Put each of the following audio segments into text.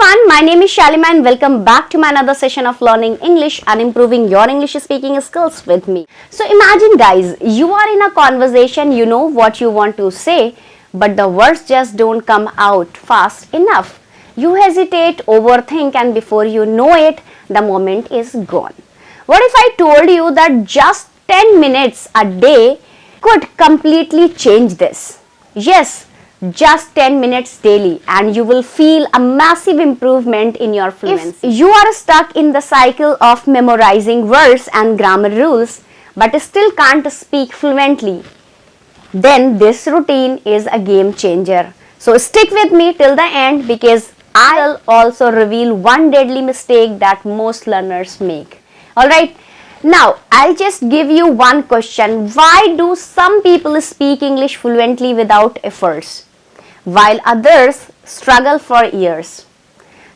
everyone, my name is Shalima and welcome back to my another session of learning English and improving your English speaking skills with me. So imagine guys, you are in a conversation, you know what you want to say, but the words just don't come out fast enough. You hesitate, overthink, and before you know it, the moment is gone. What if I told you that just 10 minutes a day could completely change this? Yes, just 10 minutes daily and you will feel a massive improvement in your fluency. If you are stuck in the cycle of memorizing words and grammar rules but still can't speak fluently, then this routine is a game changer. So stick with me till the end because I will also reveal one deadly mistake that most learners make. Alright, now I'll just give you one question. Why do some people speak English fluently without efforts, while others struggle for years?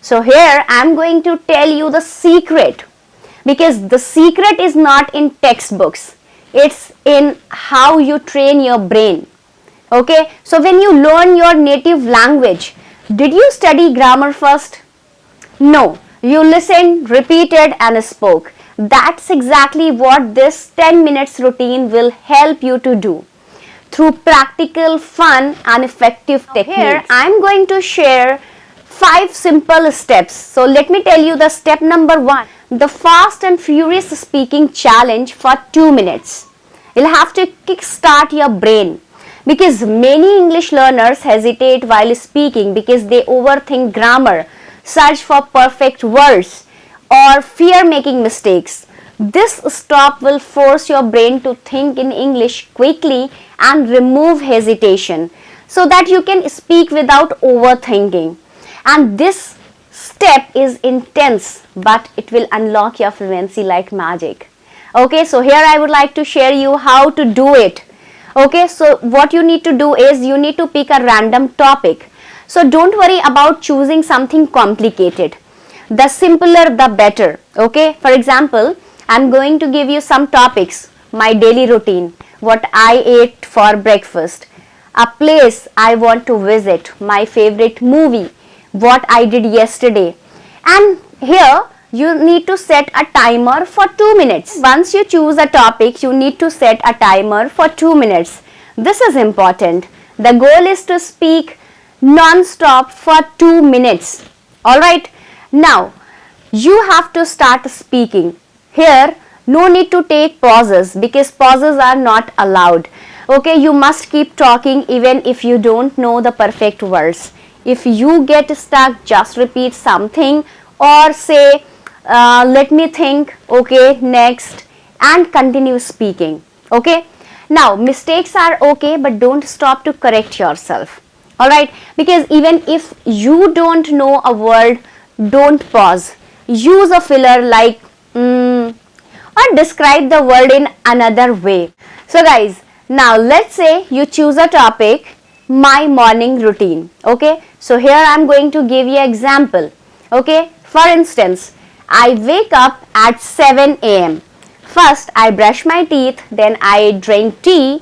So here I am going to tell you the secret, because the secret is not in textbooks, it's in how you train your brain. Okay, so when you learn your native language, did you study grammar first? No, you listened, repeated and spoke. That's exactly what this 10 minutes routine will help you to do through practical, fun and effective techniques. Here I am going to share 5 simple steps. So let me tell you the step number 1. The fast and furious speaking challenge for 2 minutes. You'll have to kickstart your brain, because many English learners hesitate while speaking because they overthink grammar, search for perfect words or fear making mistakes. This stop will force your brain to think in English quickly and remove hesitation so that you can speak without overthinking. And this step is intense, but it will unlock your fluency like magic. Okay, so here I would like to share you how to do it. Okay, so what you need to do is you need to pick a random topic. So don't worry about choosing something complicated. The simpler the better. Okay, for example, I'm going to give you some topics: my daily routine, what I ate for breakfast, a place I want to visit, my favorite movie, what I did yesterday. And here you need to set a timer for 2 minutes. Once you choose a topic, you need to set a timer for 2 minutes. This is important. The goal is to speak non-stop for 2 minutes. Alright, now you have to start speaking. Here, no need to take pauses because pauses are not allowed. Okay, you must keep talking even if you don't know the perfect words. If you get stuck, just repeat something or say, let me think, okay, next, and continue speaking. Okay, now mistakes are okay, but don't stop to correct yourself. Alright, because even if you don't know a word, don't pause. Use a filler like or describe the word in another way. So guys, now let's say you choose a topic, my morning routine. Okay, so here I am going to give you an example. Okay, for instance, I wake up at 7 a.m. First I brush my teeth, then I drink tea.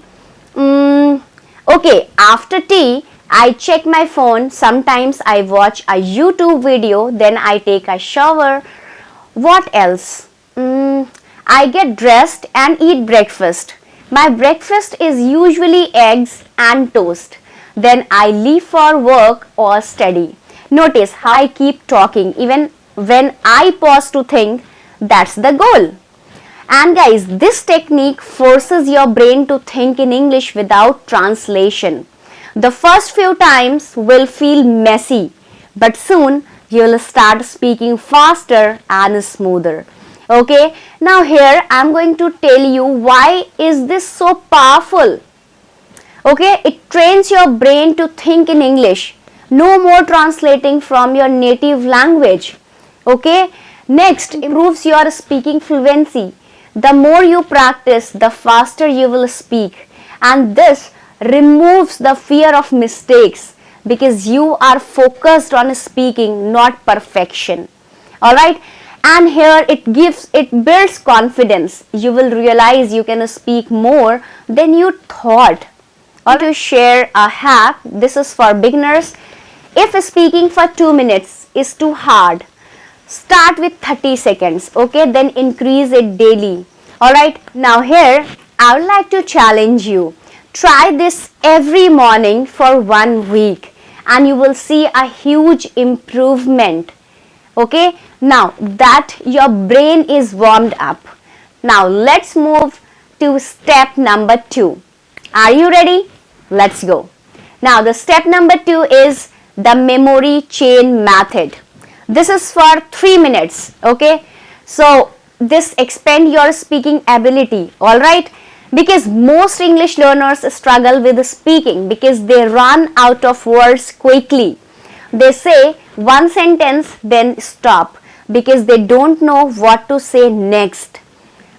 Okay, after tea I check my phone, sometimes I watch a YouTube video, then I take a shower. What else? I get dressed and eat breakfast. My breakfast is usually eggs and toast. Then I leave for work or study. Notice how I keep talking even when I pause to think. That's the goal. And guys, this technique forces your brain to think in English without translation. The first few times will feel messy, but soon you will start speaking faster and smoother. Okay, now here I am going to tell you why is this so powerful. Okay, it trains your brain to think in English. No more translating from your native language. Okay, next, improves your speaking fluency. The more you practice, the faster you will speak, and this removes the fear of mistakes because you are focused on speaking, not perfection. Alright, and here it builds confidence. You will realize you can speak more than you thought. To share a hack, this is for beginners. If speaking for 2 minutes is too hard. Start with 30 seconds, okay? Then increase it daily. Alright, now here I would like to challenge you. Try this every morning for 1 week and you will see a huge improvement. Okay, now that your brain is warmed up. Now let's move to step number 2. Are you ready? Let's go. Now the step number 2 is the memory chain method. This is for 3 minutes, okay? So this expand your speaking ability, alright? Because most English learners struggle with speaking because they run out of words quickly. They say one sentence then stop because they don't know what to say next.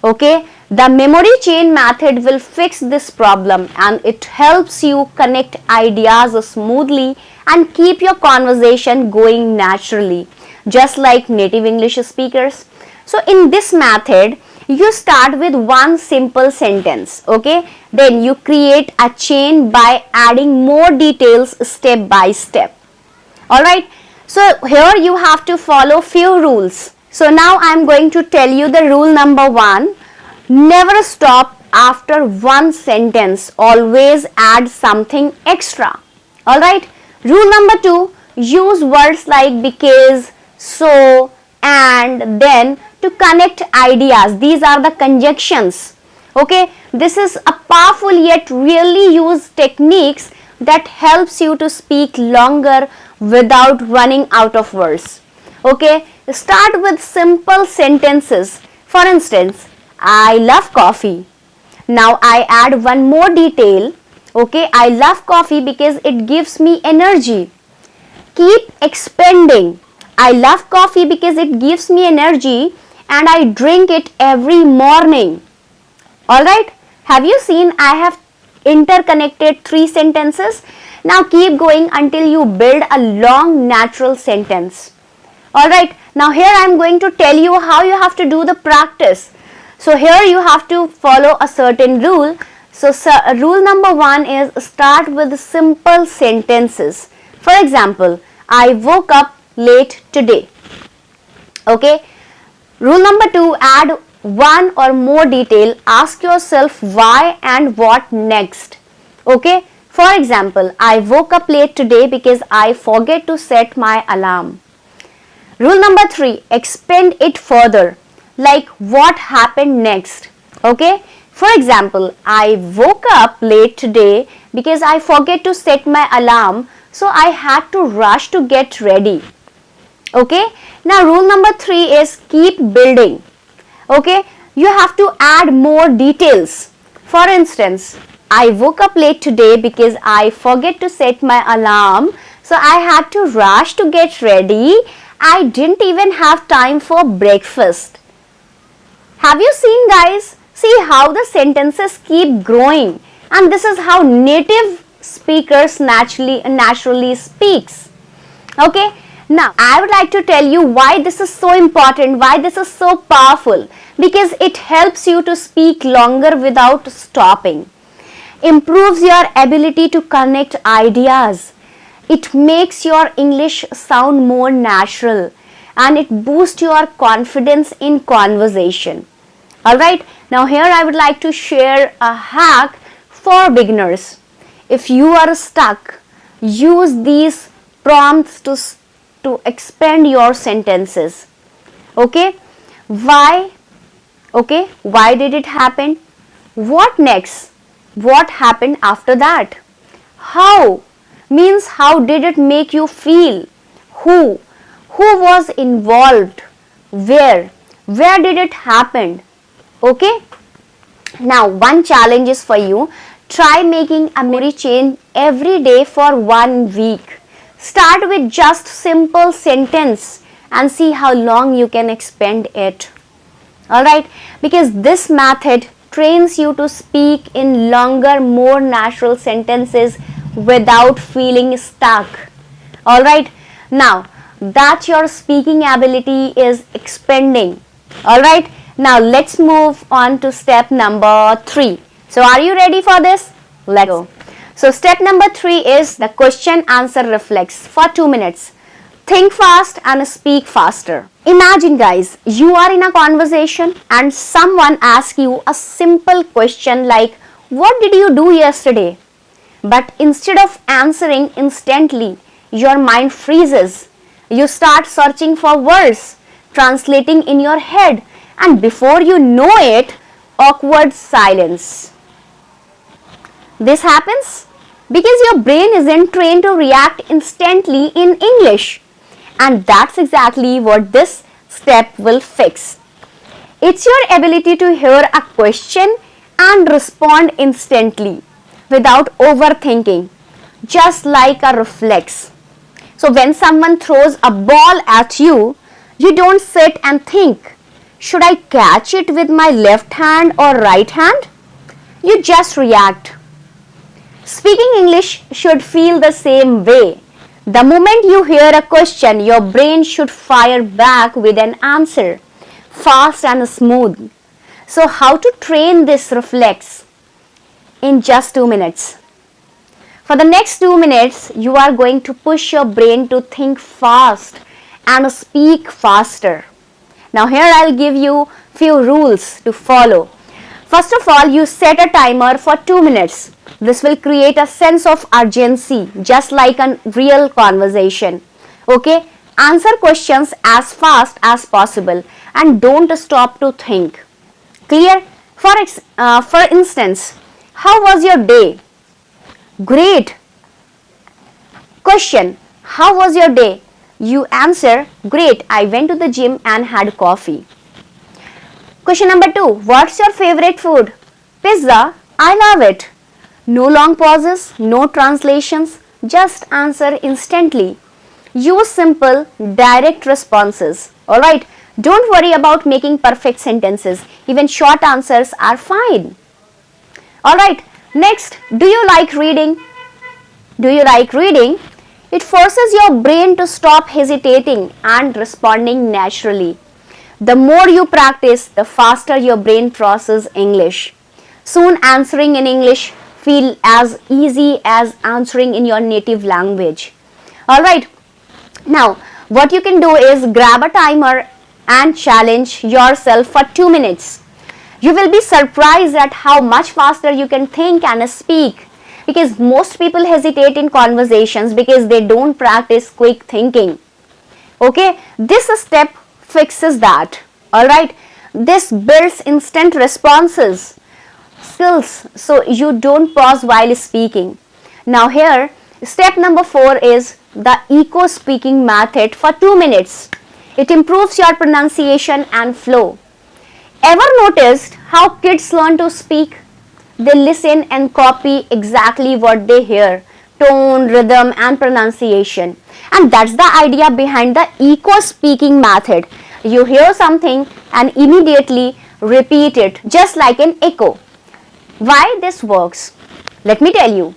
Okay, the memory chain method will fix this problem and it helps you connect ideas smoothly and keep your conversation going naturally, just like native English speakers. So in this method, you start with one simple sentence, okay? Then you create a chain by adding more details step by step. Alright, so here you have to follow few rules. So now I am going to tell you the rule number 1. Never stop after one sentence. Always add something extra. Alright, rule number 2. Use words like because, so, and, then to connect ideas. These are the conjunctions. Okay, this is a powerful yet really used techniques that helps you to speak longer without running out of words. Okay, start with simple sentences. For instance, I love coffee. Now I add one more detail. Okay, I love coffee because it gives me energy. Keep expanding. I love coffee because it gives me energy and I drink it every morning. Alright, have you seen I have interconnected 3 sentences? Now keep going until you build a long natural sentence. Alright, now here I am going to tell you how you have to do the practice. So here you have to follow a certain rule. So rule number 1 is start with simple sentences. For example, I woke up late today. Okay. Rule number 2, add one or more detail. Ask yourself why and what next. Okay. For example, I woke up late today because I forget to set my alarm. Rule number 3, expand it further. Like what happened next. Okay. For example, I woke up late today because I forget to set my alarm, so I had to rush to get ready. Okay. Now rule number 3 is keep building. Okay. You have to add more details. For instance, I woke up late today because I forget to set my alarm, so I had to rush to get ready. I didn't even have time for breakfast. Have you seen, guys? See how the sentences keep growing, and this is how native speakers naturally speaks. Okay. Now I would like to tell you why this is so important, why this is so powerful, because it helps you to speak longer without stopping. Improves your ability to connect ideas. It makes your English sound more natural and it boosts your confidence in conversation. Alright, now here I would like to share a hack for beginners. If you are stuck, use these prompts to expand your sentences. Okay, why? Okay, why did it happen? What next? What happened after that? How means how did it make you feel? Who was involved? Where did it happen? Okay. Now one challenge is for you. Try making a memory chain every day for 1 week. Start with just simple sentence and see how long you can expand it. Alright, because this method trains you to speak in longer, more natural sentences without feeling stuck. Alright, now that your speaking ability is expanding. Alright, now let's move on to step number 3. So are you ready for this? Let's go. So step number 3 is the question answer reflex for 2 minutes. think fast and speak faster. Imagine guys, you are in a conversation and someone asks you a simple question like, what did you do yesterday? But instead of answering instantly, your mind freezes. You start searching for words, translating in your head, and before you know it, awkward silence. This happens because your brain isn't trained to react instantly in English. And that's exactly what this step will fix. It's your ability to hear a question and respond instantly without overthinking, just like a reflex. So when someone throws a ball at you, you don't sit and think, should I catch it with my left hand or right hand? You just react. Speaking English should feel the same way. The moment you hear a question, your brain should fire back with an answer, fast and smooth. So how to train this reflex? In just 2 minutes. For the next 2 minutes, you are going to push your brain to think fast and speak faster. Now here I'll give you few rules to follow. First of all, you set a timer for 2 minutes. This will create a sense of urgency, just like a real conversation. Okay? Answer questions as fast as possible and don't stop to think. Clear? For instance, how was your day? Great. Question, how was your day? You answer, great, I went to the gym and had coffee. Question number 2, what's your favorite food? Pizza, I love it. No long pauses, no translations, just answer instantly. Use simple, direct responses. Alright, don't worry about making perfect sentences. Even short answers are fine. Alright, next, do you like reading? Do you like reading? It forces your brain to stop hesitating and responding naturally. The more you practice, the faster your brain processes English. Soon answering in English feel as easy as answering in your native language. Alright, now what you can do is grab a timer and challenge yourself for 2 minutes. You will be surprised at how much faster you can think and speak, because most people hesitate in conversations because they don't practice quick thinking. Okay, this step fixes that. Alright, this builds instant responses skills so you don't pause while speaking. Now here, step number 4 is the echo speaking method for 2 minutes. It improves your pronunciation and flow. Ever noticed how kids learn to speak? They listen and copy exactly what they hear, tone, rhythm and pronunciation. And that's the idea behind the echo speaking method. You hear something and immediately repeat it just like an echo. Why this works? Let me tell you.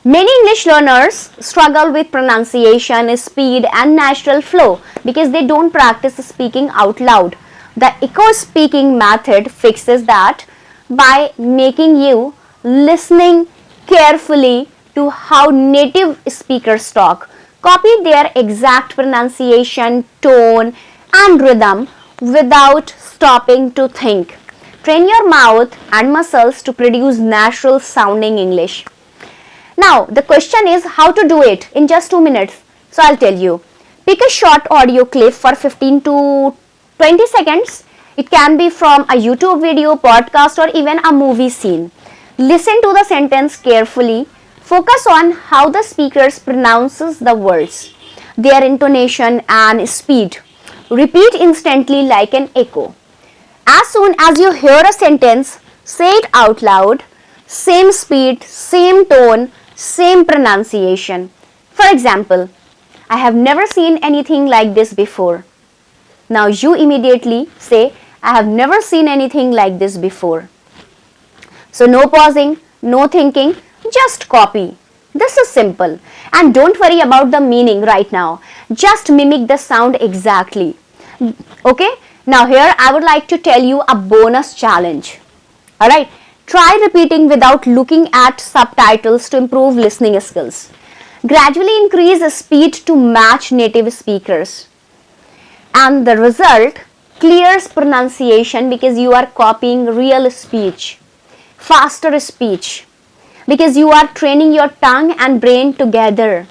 Many English learners struggle with pronunciation, speed and natural flow because they don't practice speaking out loud. The echo speaking method fixes that by making you listening carefully to how native speakers talk. Copy their exact pronunciation, tone and rhythm without stopping to think. Train your mouth and muscles to produce natural sounding English. Now the question is how to do it in just 2 minutes. So I'll tell you. Pick a short audio clip for 15 to 20 seconds. It can be from a YouTube video, podcast or even a movie scene. Listen to the sentence carefully. Focus on how the speaker pronounces the words, their intonation and speed. Repeat instantly like an echo. As soon as you hear a sentence, say it out loud. Same speed, same tone, same pronunciation. For example, I have never seen anything like this before. Now you immediately say, I have never seen anything like this before. So no pausing, no thinking, just copy. This is simple. And don't worry about the meaning right now. Just mimic the sound exactly. Okay? Now here I would like to tell you a bonus challenge. Alright? Try repeating without looking at subtitles to improve listening skills. Gradually increase the speed to match native speakers. And the result, clear pronunciation because you are copying real speech. Faster speech because you are training your tongue and brain together.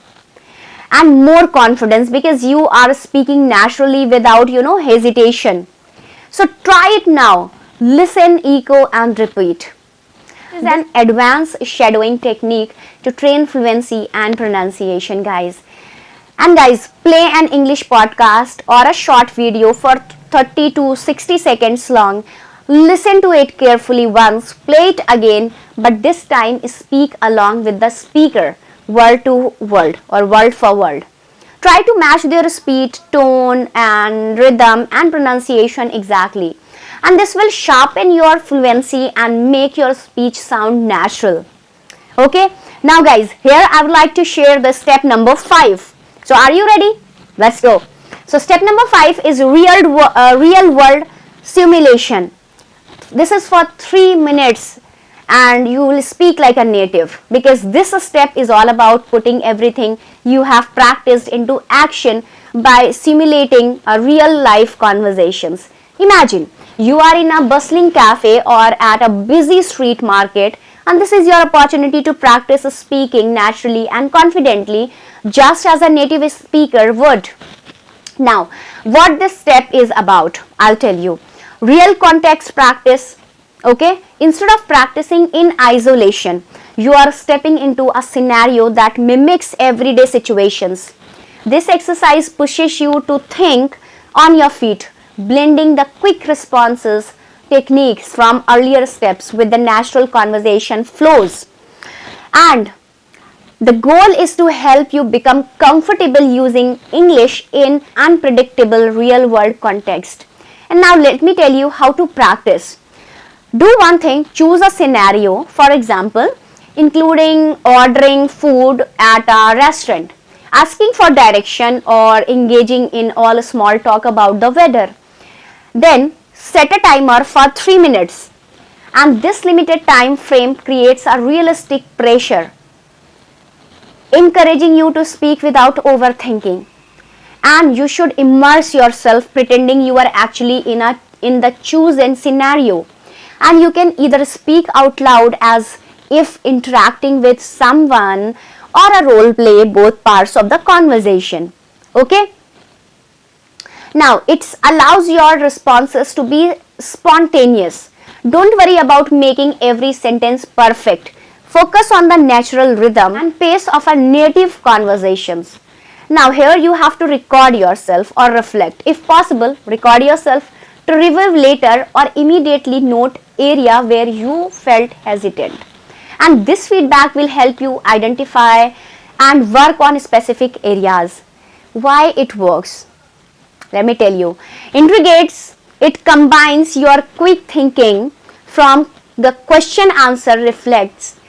And more confidence because you are speaking naturally without, hesitation. So try it now. Listen, echo and repeat. This is an advanced shadowing technique to train fluency and pronunciation, guys. And guys, play an English podcast or a short video for 30 to 60 seconds long. Listen to it carefully once, play it again, but this time speak along with the speaker, word to word or word for word. Try to match their speed, tone and rhythm and pronunciation exactly. And this will sharpen your fluency and make your speech sound natural. Okay, now guys, here I would like to share the step number 5. So are you ready? Let's go. So step number 5 is real world simulation. This is for 3 minutes and you will speak like a native, because this step is all about putting everything you have practiced into action by simulating a real life conversations. Imagine you are in a bustling cafe or at a busy street market, and this is your opportunity to practice speaking naturally and confidently just as a native speaker would. Now, what this step is about, I'll tell you. Real context practice. Okay, instead of practicing in isolation, you are stepping into a scenario that mimics everyday situations. This exercise pushes you to think on your feet, blending the quick responses techniques from earlier steps with the natural conversation flows. And the goal is to help you become comfortable using English in unpredictable real world context. And now let me tell you how to practice. Do one thing, choose a scenario, for example, including ordering food at a restaurant, asking for direction or engaging in all small talk about the weather. Then set a timer for 3 minutes, and this limited time frame creates a realistic pressure, encouraging you to speak without overthinking. And you should immerse yourself pretending you are actually in the chosen scenario, and you can either speak out loud as if interacting with someone or a role play both parts of the conversation. Okay, now it allows your responses to be spontaneous. Don't worry about making every sentence perfect. Focus on the natural rhythm and pace of a native conversations. Now here you have to record yourself or reflect. If possible, record yourself to review later or immediately note area where you felt hesitant. And this feedback will help you identify and work on specific areas. Why it works? Let me tell you. Integrates, it combines your quick thinking from the question answer reflects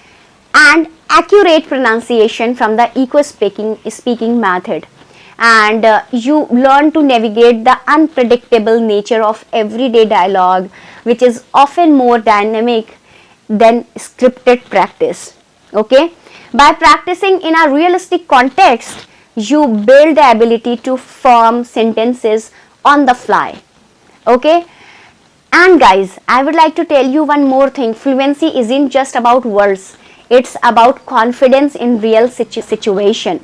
and accurate pronunciation from the echo speaking method. And you learn to navigate the unpredictable nature of everyday dialogue, which is often more dynamic than scripted practice. Okay, by practicing in a realistic context, you build the ability to form sentences on the fly. Okay, and guys, I would like to tell you one more thing. Fluency isn't just about words, it's about confidence in real situation.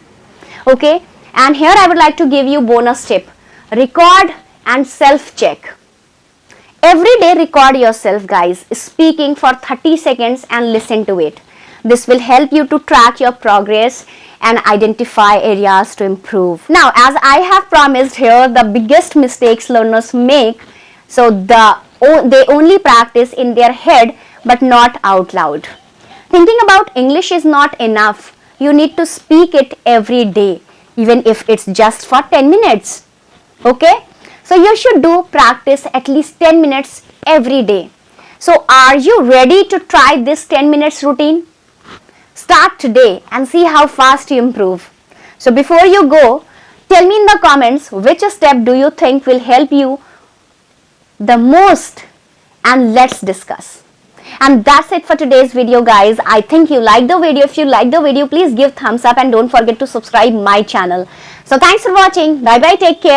Okay, and here I would like to give you bonus tip. Record and self check. Every day record yourself, guys, speaking for 30 seconds and listen to it. This will help you to track your progress and identify areas to improve. Now, as I have promised here, the biggest mistakes learners make, so they only practice in their head but not out loud. Thinking about English is not enough. You need to speak it every day, even if it's just for 10 minutes. Okay? So you should do practice at least 10 minutes every day. So are you ready to try this 10 minutes routine? Start today and see how fast you improve. So before you go, tell me in the comments which step do you think will help you the most, and let's discuss. And that's it for today's video, guys. I think you liked the video. If you liked the video, please give thumbs up and don't forget to subscribe my channel. So thanks for watching. Bye bye. Take care.